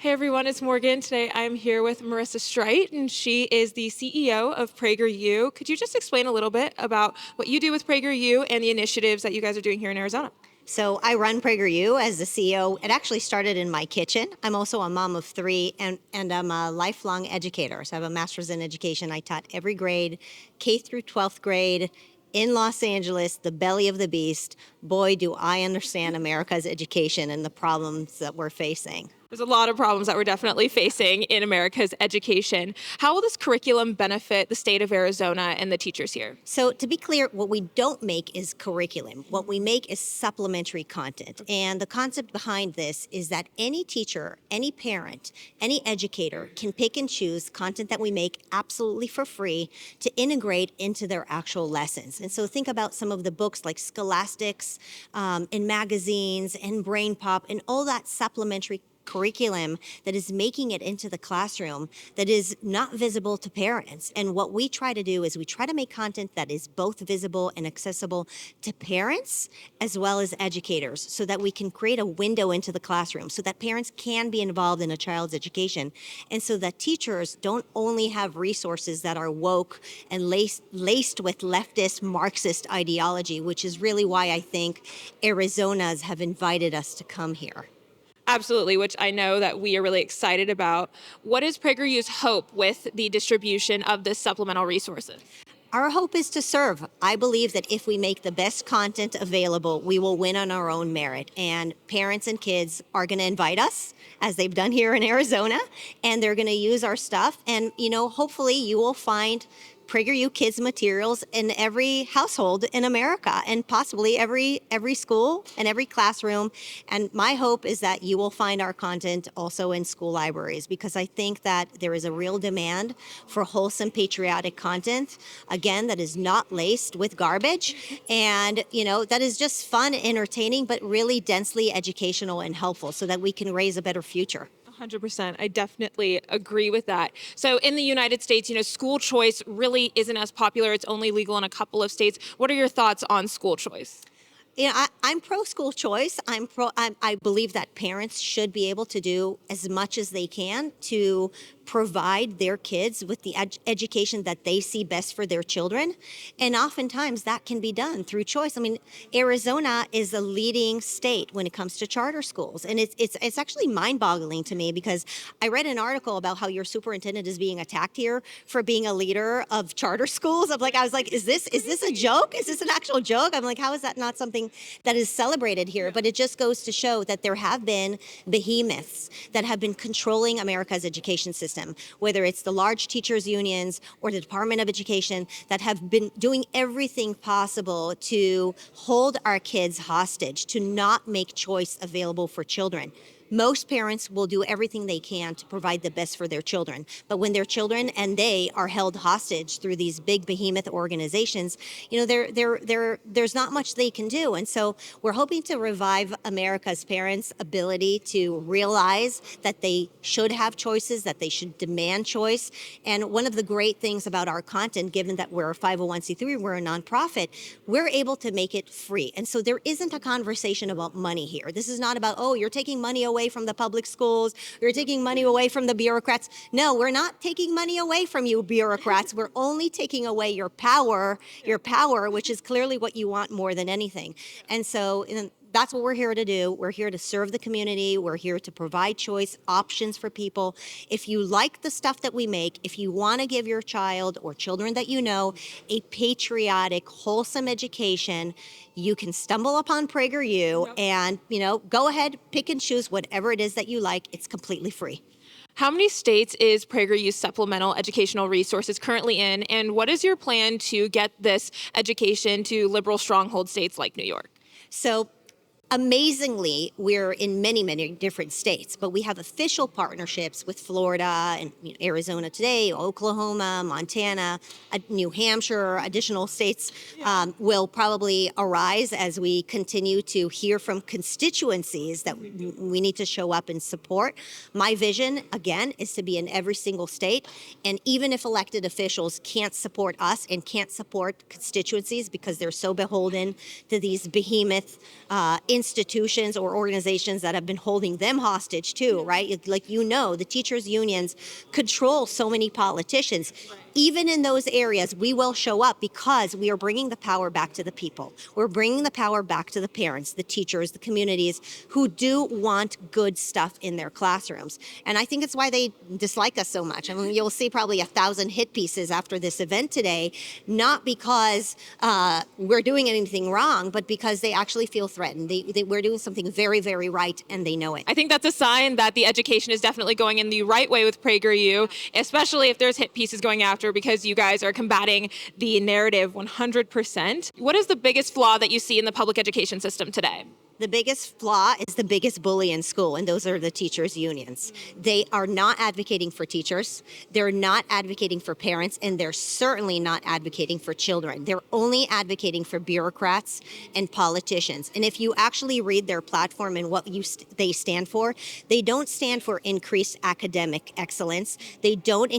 Hey everyone, it's Morgan. Today I'm here with Marissa Streit, and she is the CEO of PragerU. Could you just explain a little bit about what you do with PragerU and the initiatives that you guys are doing here in Arizona? So I run PragerU as the CEO. It actually started in my kitchen. I'm also a mom of three, and I'm a lifelong educator. So I have a master's in education. I taught every grade, K through 12th grade, in Los Angeles, the belly of the beast. Boy, do I understand America's education and the problems that we're facing. There's a lot of problems that we're definitely facing in America's education. How will this curriculum benefit the state of Arizona and the teachers here? So to be clear, what we don't make is curriculum. What we make is supplementary content. And the concept behind this is that any teacher, any parent, any educator can pick and choose content that we make absolutely for free to integrate into their actual lessons. And so think about some of the books like Scholastics and magazines and Brain Pop and all that supplementary curriculum that is making it into the classroom that is not visible to parents. And what we try to do is we try to make content that is both visible and accessible to parents as well as educators so that we can create a window into the classroom so that parents can be involved in a child's education and so that teachers don't only have resources that are woke and laced with leftist Marxist ideology, which is really why I think Arizona's have invited us to come here. Absolutely, which I know that we are really excited about. What is PragerU's hope with the distribution of this supplemental resources? Our hope is to serve. I believe that if we make the best content available, we will win on our own merit. And parents and kids are going to invite us, as they've done here in Arizona, and they're going to use our stuff. And, hopefully you will find PragerU kids materials in every household in America and possibly every school and every classroom. And my hope is that you will find our content also in school libraries because I think that there is a real demand for wholesome patriotic content, again, that is not laced with garbage and, that is just fun, entertaining, but really densely educational and helpful so that we can raise a better future. 100%. I definitely agree with that. So in the United States, school choice really isn't as popular. It's only legal in a couple of states. What are your thoughts on school choice? I'm pro school choice. I believe that parents should be able to do as much as they can to provide their kids with the education that they see best for their children. And oftentimes that can be done through choice. I mean, Arizona is a leading state when it comes to charter schools. And it's actually mind-boggling to me because I read an article about how your superintendent is being attacked here for being a leader of charter schools. I was like, is this a joke? Is this an actual joke? I'm like, how is that not something that is celebrated here? But it just goes to show that there have been behemoths that have been controlling America's education system, whether it's the large teachers unions or the Department of Education that have been doing everything possible to hold our kids hostage, to not make choice available for children. Most parents will do everything they can to provide the best for their children. But when their children and they are held hostage through these big behemoth organizations, there's not much they can do. And so we're hoping to revive America's parents' ability to realize that they should have choices, that they should demand choice. And one of the great things about our content, given that we're a 501c3, we're a nonprofit, we're able to make it free. And so there isn't a conversation about money here. This is not about, oh, you're taking money away from the public schools, you're taking money away from the bureaucrats. No, we're not taking money away from you bureaucrats. We're only taking away your power, which is clearly what you want more than anything. And so that's what we're here to do. We're here to serve the community. We're here to provide choice, options for people. If you like the stuff that we make, if you want to give your child or children that you know a patriotic, wholesome education, you can stumble upon PragerU and, go ahead, pick and choose whatever it is that you like. It's completely free. How many states is PragerU's supplemental educational resources currently in, and what is your plan to get this education to liberal stronghold states like New York? So amazingly, we're in many, many different states, but we have official partnerships with Florida and Arizona today, Oklahoma, Montana, New Hampshire. Additional states will probably arise as we continue to hear from constituencies that we need to show up and support. My vision, again, is to be in every single state. And even if elected officials can't support us and can't support constituencies because they're so beholden to these behemoth institutions or organizations that have been holding them hostage too, right? Like, the teachers' unions control so many politicians. Even in those areas, we will show up because we are bringing the power back to the people. We're bringing the power back to the parents, the teachers, the communities who do want good stuff in their classrooms. And I think it's why they dislike us so much. I mean, you'll see probably 1,000 hit pieces after this event today, not because we're doing anything wrong, but because they actually feel threatened. We're doing something very, very right, and they know it. I think that's a sign that the education is definitely going in the right way with PragerU, especially if there's hit pieces going after, because you guys are combating the narrative 100%. What is the biggest flaw that you see in the public education system today? The biggest flaw is the biggest bully in school, and those are the teachers' unions. They are not advocating for teachers, they're not advocating for parents, and they're certainly not advocating for children. They're only advocating for bureaucrats and politicians. And if you actually read their platform and what they stand for, they don't stand for increased academic excellence. They don't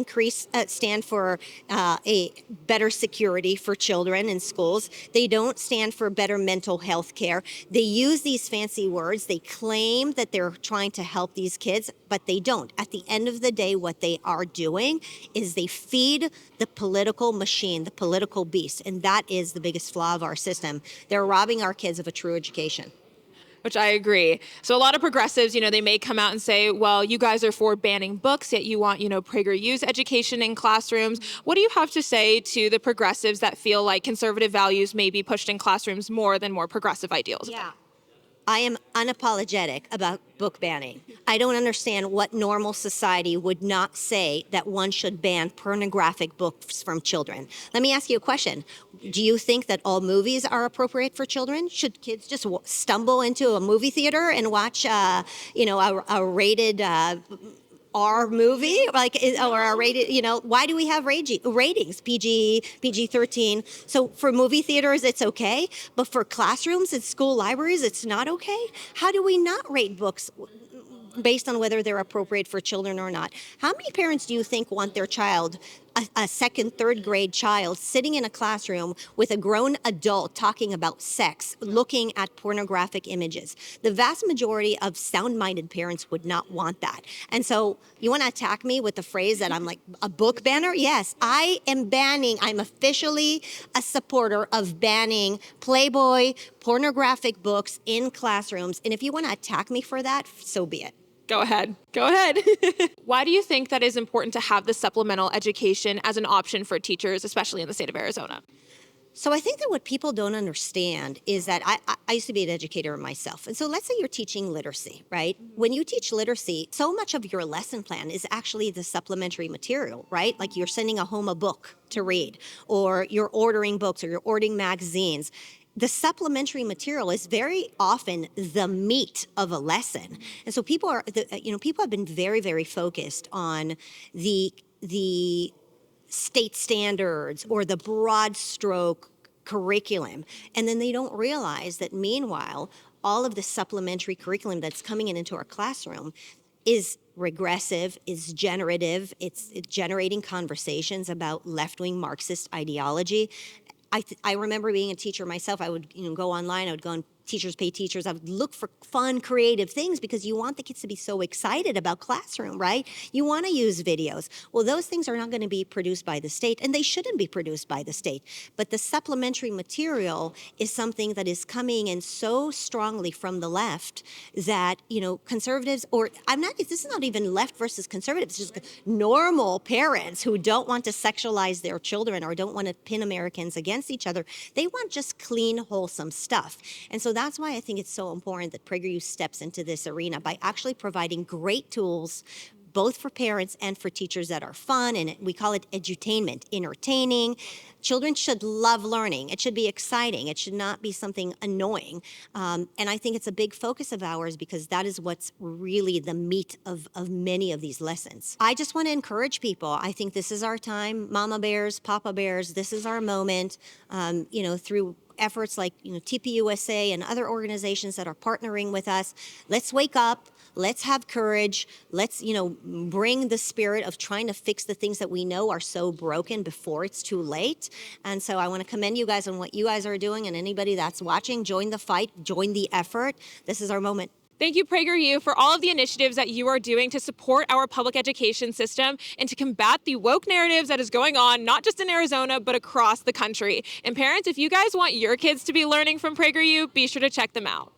stand for a better security for children in schools. They don't stand for better mental health care. They use these fancy words. They claim that they're trying to help these kids, but they don't. At the end of the day, what they are doing is they feed the political machine, the political beast, and that is the biggest flaw of our system. They're robbing our kids of a true education. Which I agree. So a lot of progressives, they may come out and say, well, you guys are for banning books, yet you want, PragerU's education in classrooms. What do you have to say to the progressives that feel like conservative values may be pushed in classrooms more than more progressive ideals? Yeah. I am unapologetic about book banning. I don't understand what normal society would not say that one should ban pornographic books from children. Let me ask you a question. Do you think that all movies are appropriate for children? Should kids just stumble into a movie theater and watch, a rated R movie, or a rated, why do we have ratings, PG-13? So for movie theaters, it's okay, but for classrooms and school libraries, it's not okay? How do we not rate books based on whether they're appropriate for children or not? How many parents do you think want their child, a second, third grade child, sitting in a classroom with a grown adult talking about sex, looking at pornographic images? The vast majority of sound-minded parents would not want that. And so you want to attack me with the phrase that I'm like a book banner? Yes, I'm officially a supporter of banning Playboy, pornographic books in classrooms. And if you want to attack me for that, so be it. Go ahead. Why do you think that is important to have the supplemental education as an option for teachers, especially in the state of Arizona? So I think that what people don't understand is that I used to be an educator myself. And so let's say you're teaching literacy, right? When you teach literacy, so much of your lesson plan is actually the supplementary material, right? Like you're sending home a book to read, or you're ordering books, or you're ordering magazines. The supplementary material is very often the meat of a lesson. And so people have been very, very focused on the state standards or the broad stroke curriculum. And then they don't realize that meanwhile, all of the supplementary curriculum that's coming into our classroom is regressive, is generative, it's generating conversations about left-wing Marxist ideology. I remember being a teacher myself. I would go online, I would go on Teachers Pay Teachers. I would look for fun, creative things because you want the kids to be so excited about classroom, right? You want to use videos. Well, those things are not going to be produced by the state, and they shouldn't be produced by the state. But the supplementary material is something that is coming in so strongly from the left that, conservatives, this is not even left versus conservatives, it's just normal parents who don't want to sexualize their children or don't want to pin Americans against each other. They want just clean, wholesome stuff. And so that's why I think it's so important that PragerU steps into this arena by actually providing great tools, both for parents and for teachers, that are fun, and we call it edutainment, entertaining. Children should love learning. It should be exciting. It should not be something annoying. And I think it's a big focus of ours because that is what's really the meat of many of these lessons. I just want to encourage people. I think this is our time. Mama bears, Papa bears, this is our moment, through efforts like TPUSA and other organizations that are partnering with us. Let's wake up. Let's have courage. Let's, bring the spirit of trying to fix the things that we know are so broken before it's too late. And so I want to commend you guys on what you guys are doing, and anybody that's watching, join the fight, join the effort. This is our moment. Thank you, PragerU, for all of the initiatives that you are doing to support our public education system and to combat the woke narratives that is going on, not just in Arizona, but across the country. And parents, if you guys want your kids to be learning from PragerU, be sure to check them out.